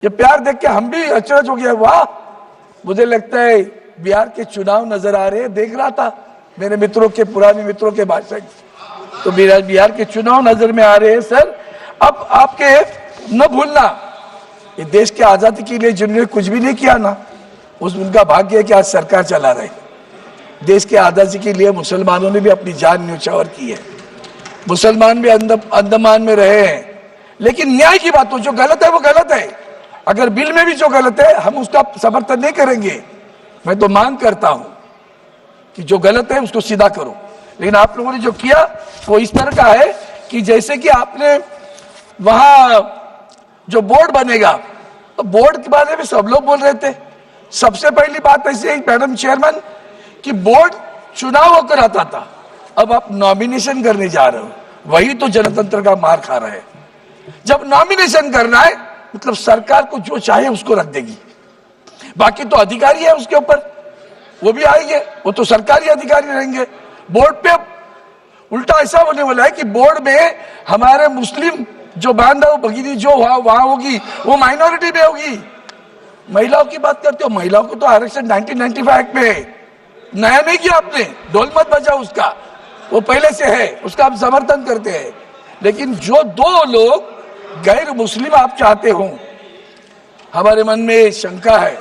ये प्यार देख के हम भी अचरज हो गया। वाह, मुझे लगता है बिहार के चुनाव नजर आ रहे हैं। देख रहा था मेरे मित्रों के, पुराने मित्रों के भाषण, तो बिहार के चुनाव नजर में आ रहे हैं। सर, अब आपके न भूलना, ये देश के आजादी के लिए जिन्होंने कुछ भी नहीं किया ना, उनका भाग्य है कि आज सरकार चला रहे। देश के आजादी के लिए मुसलमानों ने भी अपनी जान न्यौछावर की है। मुसलमान भी अंडमान में रहे हैं, लेकिन न्याय की बात हो, जो गलत है वो गलत है। अगर बिल में भी जो गलत है हम उसका समर्थन नहीं करेंगे। मैं तो मांग करता हूं कि जो गलत है उसको सीधा करो, लेकिन आप लोगों ने जो किया वो इस तरह का है कि जैसे कि आपने वहां जो बोर्ड बनेगा, तो बोर्ड के बारे में सब लोग बोल रहे थे। सबसे पहली बात ऐसी है मैडम चेयरमैन कि बोर्ड चुनाव होकर आता था, अब आप नॉमिनेशन करने जा रहे हो, वही तो जनतंत्र का मार खा रहा है। जब नॉमिनेशन करना है मतलब सरकार को जो चाहे उसको रख देगी, बाकी तो अधिकारी है उसके ऊपर, वो भी आएंगे, वो तो सरकारी अधिकारी रहेंगे। बोर्ड पे उल्टा ऐसा होने वाला है कि बोर्ड में हमारे मुस्लिम जो बांधव भगिनी जो वहां होगी वो माइनॉरिटी में होगी। महिलाओं की बात करते हो, महिलाओं को तो आरक्षण 1995 एक्ट में है, नया नहीं किया आपने, ढोल मत बजाओ उसका, वो पहले से है, उसका हम समर्थन करते हैं। लेकिन जो दो लोग गैर मुस्लिम आप चाहते हो, हमारे मन में शंका है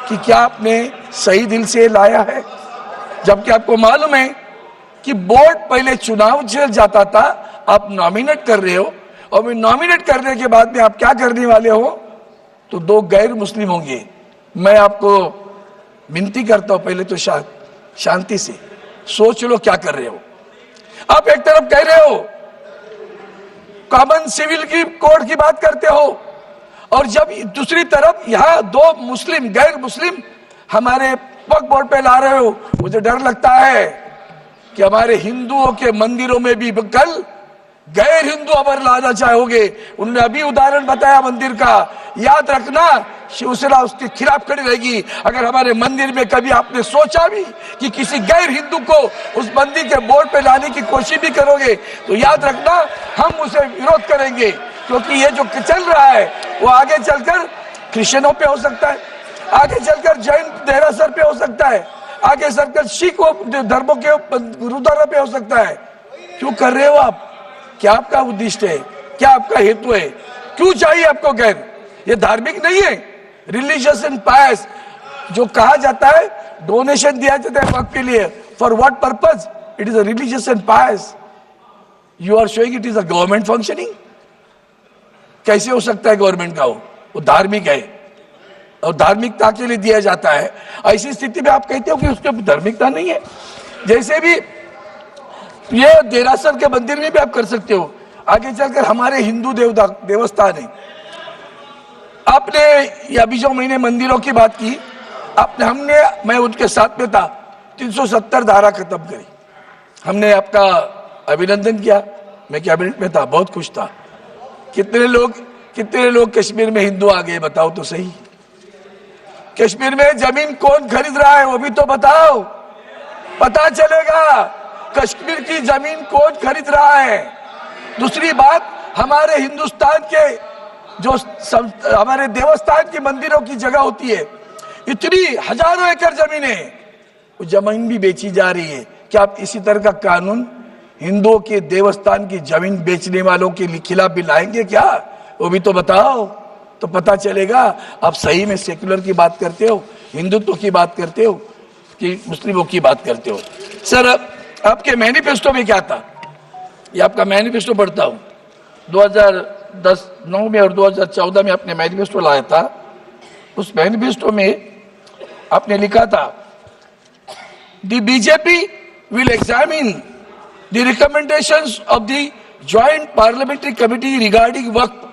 कि क्या आपने सही दिल से लाया है, जबकि आपको मालूम है कि बोर्ड पहले चुनाव जेल जाता था, आप नॉमिनेट कर रहे हो, और नॉमिनेट करने के बाद में आप क्या करने वाले हो, तो दो गैर मुस्लिम होंगे। मैं आपको विनती करता हूं, पहले तो शांति से सोच लो क्या कर रहे हो। आप एक तरफ कह रहे हो कॉमन सिविल की कोड की बात करते हो, और जब दूसरी तरफ यहां दो मुस्लिम गैर मुस्लिम हमारे वक्फ बोर्ड पे ला रहे हो। मुझे डर लगता है कि हमारे हिंदुओं के मंदिरों में भी कल गैर हिंदू अबर लाना चाहोगे। उन्होंने अभी उदाहरण बताया मंदिर का, याद रखना शिवसेना उसके खिलाफ खड़ी रहेगी। अगर हमारे मंदिर में कभी आपने सोचा भी कि किसी गैर हिंदू को उस मंदिर के बोर्ड पे लाने की कोशिश भी करोगे, तो याद रखना हम उसे विरोध करेंगे, क्योंकि ये जो चल रहा है वो आगे चलकर क्रिश्चियनों पे हो सकता है, आगे चलकर जैन देरासर पे हो सकता है, आगे चलकर सिख धर्मों के गुरुद्वारा पे हो सकता है। क्यों कर रहे हो आप? क्या आपका उद्देश्य है? क्या आपका हेतु है? क्यों चाहिए आपको गैर? ये धार्मिक नहीं है, रिलीजियस एंड पायस जो कहा जाता है, डोनेशन दिया जाता है वक्त के लिए, for what purpose? It is a religious and pious. You are showing it is a government functioning. कैसे हो सकता है गवर्नमेंट का? वो धार्मिक है और धार्मिकता के लिए दिया जाता है। ऐसी स्थिति में आप कहते हो कि उसके धार्मिकता नहीं है। जैसे भी ये देरासर के मंदिर में भी आप कर सकते हो, आगे चलकर हमारे हिंदू देवस्थान है। आपने अभी जो मैंने मंदिरों की बात की, मैं उनके साथ में था, 370 धारा खत्म करी। हमने आपका अभिनंदन किया, मैं कैबिनेट में था, बहुत खुश था। कितने लोग कश्मीर में हिंदू आ गए बताओ तो सही। कश्मीर में जमीन कौन खरीद रहा है वो भी तो बताओ, पता चलेगा कश्मीर की जमीन कौन खरीद रहा है। दूसरी बात, हमारे हिंदुस्तान के जो हमारे देवस्थान की मंदिरों की जगह होती है, इतनी हजारों एकड़ जमीन है, वो जमीन भी बेची जा रही है। क्या आप इसी तरह का कानून हिंदुओं के देवस्थान की जमीन बेचने वालों के खिलाफ भी लाएंगे क्या? वो भी तो बताओ, तो पता चलेगा आप सही में सेक्युलर की बात करते हो, हिंदुत्व की बात करते हो कि मुस्लिमों की बात करते हो। सर, आपके मैनिफेस्टो में क्या था? ये आपका मैनिफेस्टो पढ़ता हूं, 2010-9 में और 2014 में आपने मैनिफेस्टो लाया था। उस मैनिफेस्टो में आपने लिखा था, the BJP will examine the recommendations of the joint parliamentary committee regarding Waqf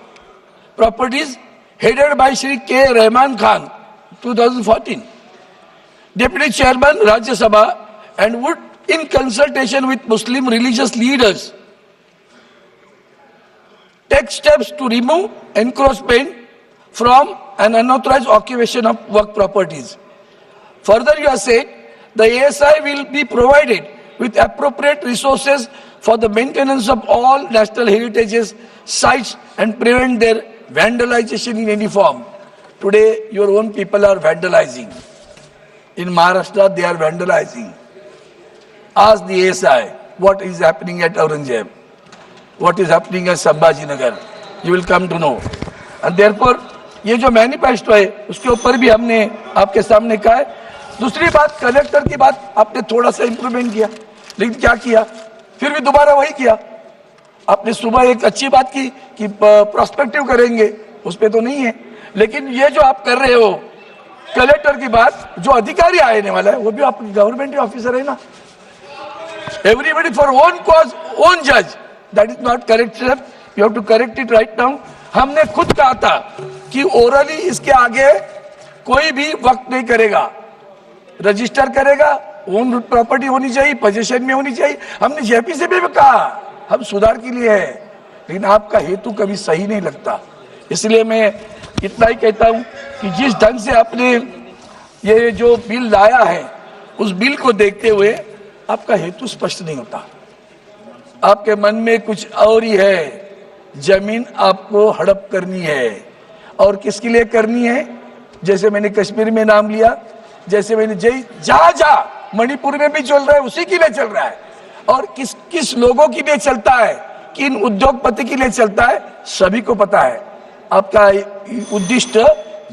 properties headed by Shri K Rahman Khan 2014 deputy chairman Rajya Sabha, and would in consultation with Muslim religious leaders take steps to remove encroachment from an unauthorized occupation of work properties. Further, you have said the ASI will be provided with appropriate resources for the maintenance of all national heritages sites and prevent their vandalization in any form. Today, your own people are vandalizing. In Maharashtra, they are vandalizing. Ask the ASI what is happening at Aurangzeb, what is happening at Sambhajinagar. You will come to know. And therefore, ये जो manifesto है उसके ऊपर भी हमने आपके सामने कहा है. दूसरी बात, कलेक्टर की बात आपने थोड़ा सा इंप्रूवमेंट किया, लेकिन क्या किया, फिर भी दोबारा वही किया. आपने सुबह एक अच्छी बात की कि प्रोस्पेक्टिव करेंगे, उस पे तो नहीं है. लेकिन ये जो आप कर रहे हो कलेक्टर की बात, जो अधिकारी आने वाला है वो भी आप गवर्नमेंट ऑफिसर है ना. Everybody for own cause own जज, that is not correct. You have to correct it right now. हमने खुद कहा था कि ओरली इसके आगे कोई भी वक्त नहीं करेगा, रजिस्टर करेगा, ओन प्रॉपर्टी होनी चाहिए, पोजीशन में होनी चाहिए. हमने जेपी से भी कहा हम सुधार के लिए है, लेकिन आपका हेतु कभी सही नहीं लगता. इसलिए मैं इतना ही कहता हूं कि जिस ढंग से आपने ये जो बिल लाया है, उस बिल को देखते हुए आपका हेतु स्पष्ट नहीं होता. आपके मन में कुछ और ही है. जमीन आपको हड़प करनी है, और किसके लिए करनी है? जैसे मैंने कश्मीर में नाम लिया, जैसे मैंने जहाँ मणिपुर में भी चल रहा है उसी के लिए चल रहा है. और किस किस लोगों के लिए चलता है, किन उद्योगपति के लिए चलता है, सभी को पता है. आपका उद्देश्य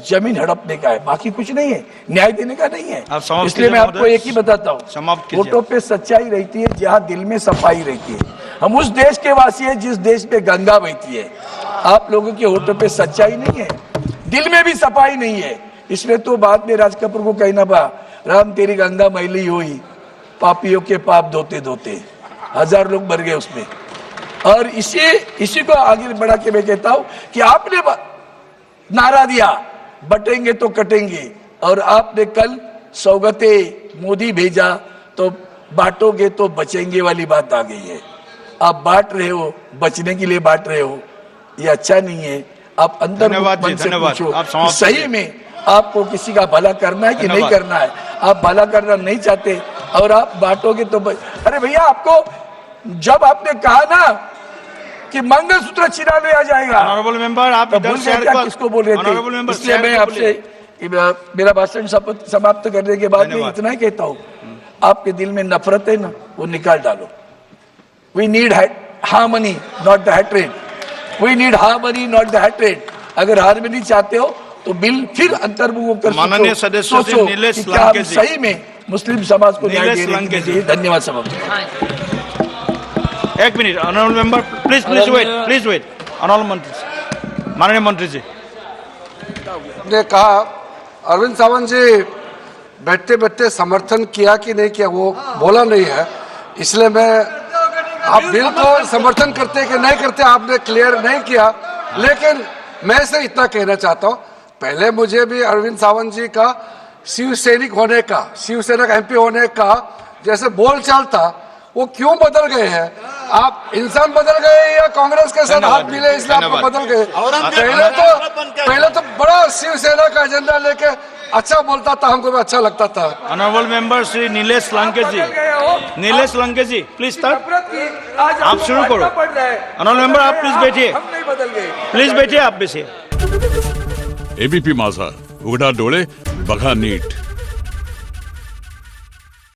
जमीन हड़पने का है, बाकी कुछ नहीं है, न्याय देने का नहीं है. इसलिए मैं आपको एक ही बताता हूँ, वोटों पे सच्चाई रहती है जहाँ दिल में सफाई रहती है. हम उस देश के वासी हैं जिस देश पे गंगा बहती है. आप लोगों के वोटों पे सच्चाई नहीं है, दिल में भी सफाई नहीं है. इसलिए तो बाद में राज कपूर को कहना पड़ा, राम तेरी गंगा मैली हुई, पापियों के पाप धोते धोते 1000 लोग मर गए उसमें. और इसी को आगे बढ़ा के मैं कहता हूं कि आपने नारा दिया बटेंगे तो कटेंगे, और आपने कल सौगते मोदी भेजा तो बांटोगे तो बचेंगे वाली बात आ गई है. आप बांट रहे हो, बचने के लिए बांट रहे हो, ये अच्छा नहीं है. आप अंदर मन से पूछो कि सही में आपको किसी का भला करना है कि नहीं करना है. आप भला करना नहीं चाहते और आप बांटोगे तो अरे भैया, आपको जब आपने कहा ना कि मंगलसूत्र छिना लिया जाएगा, ऑनरेबल मेंबर आप इधर से किसको बोल रहे थे? इसलिए मैं आपसे मेरा भाषण समाप्त करने के बाद मैं इतना ही कहता हूँ, आपके दिल में नफरत है ना, वो निकाल डालो. We need harmony not the hatred. We need harmony not the hatred. अगर हार्मनी चाहते हो तो बिल फिर अंतर्मुख कर माननीय सदस्य सोचो नीलेश कि क्या लंके हम जी, सही में मुस्लिम समाज को न्याय नीलेश देने के लिए. धन्यवाद सभापति. एक minute honourable member, please wait. Honourable मंत्री, माननीय मंत्री जी ने कहा, अरविंद सावंत जी बैठते बैठते समर्थन किया कि नहीं किया वो बोला नहीं है. इसलिए मैं आप बिल को समर्थन करते कि नहीं करते आपने क्लियर नहीं किया. लेकिन मैं से इतना कहना चाहता हूँ, पहले मुझे भी अरविंद सावंत जी का शिव सैनिक होने का, शिवसेना का MP होने का जैसे बोलचाल था, वो क्यों बदल गए हैं? आप इंसान बदल गए या कांग्रेस के साथ हाथ मिले इसलिए आप बदल गए? पहले तो बड़ा शिवसेना का एजेंडा लेके अच्छा बोलता था, हमको भी अच्छा लगता था. Honourable member Shri Nilesh Lanke ji, Nilesh Lanke ji please start. आप शुरू करो. ऑनरेबल मेंबर आप प्लीज बैठिए, प्लीज बैठिए, आप बैठिए. ABP माझा, उघडा डोळे बघा नीट.